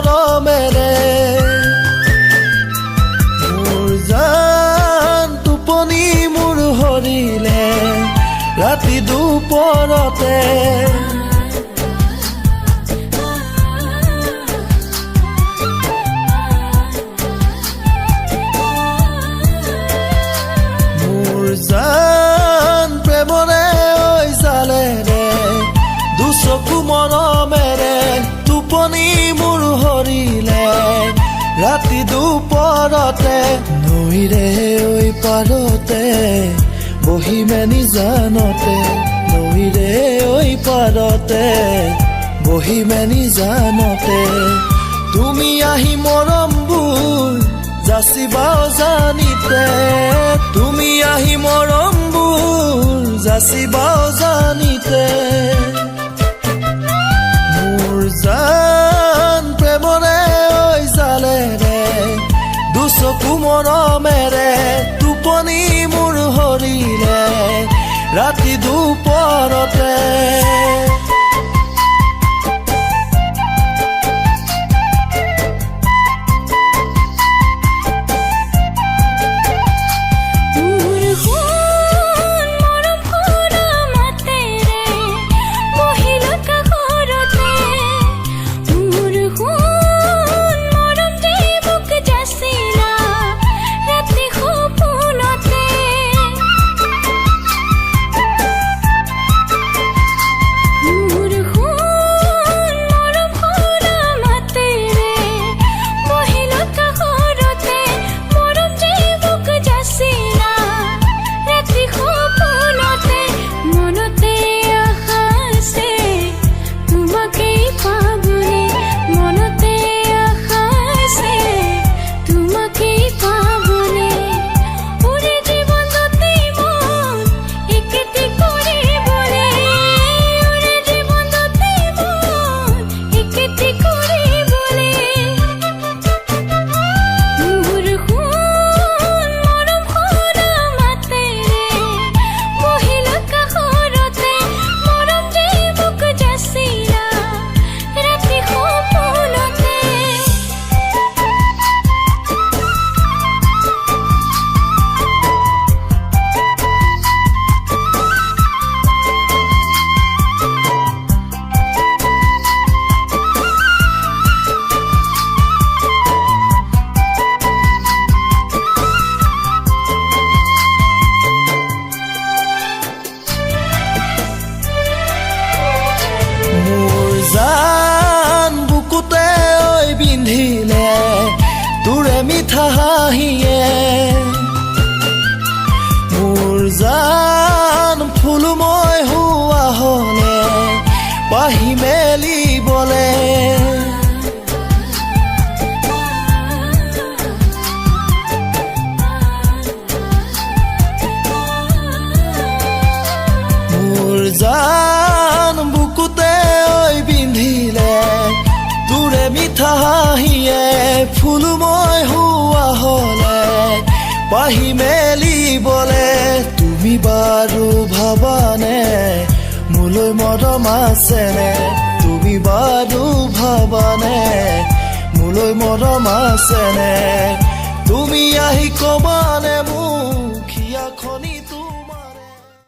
মৰমেৰে মোৰ জান টোপনি মোৰ হৰিলে ৰাতি দুপৰতে মোৰ জান প্ৰেমৰে ঐ জালেৰে দুচকু মৰমেৰে টোপনি মোৰ হৰিলে ৰাতি দুপৰতে নৈৰে ঐ পাৰতে বহি মেনি জানতে নৈৰে ঐ পাৰতে বহি মেনি জানতে তুমি আহি মৰমবোৰ যাচিবাও জানিতে তুমি আহি মৰমবোৰ যাচিবাও জানিতে মোৰ জান প্ৰেমৰে ঐ জালেৰে দুচকু মৰমেৰে টোপনি মোৰ হৰিলে ৰাতি দুপৰতে জান বুকুতে ঐ বিন্ধিলে তোৰে মিঠা হাঁহিয়ে মোৰ জান ফুল মই হোৱা হলে পাহি মেলিবলে মোৰ জান বুকুতে বিন্ধিলে তোৰে মিঠা হাঁহিয়ে ফুল মই হোৱা হলে পাহি মেলিবলে তুমি বাৰু ভাবানে মোলৈ মৰম আছেনে তুমি বাৰু ভাবানে মোলৈ মৰম আছেনে তুমি আহি কবানে মোক হিয়া খনি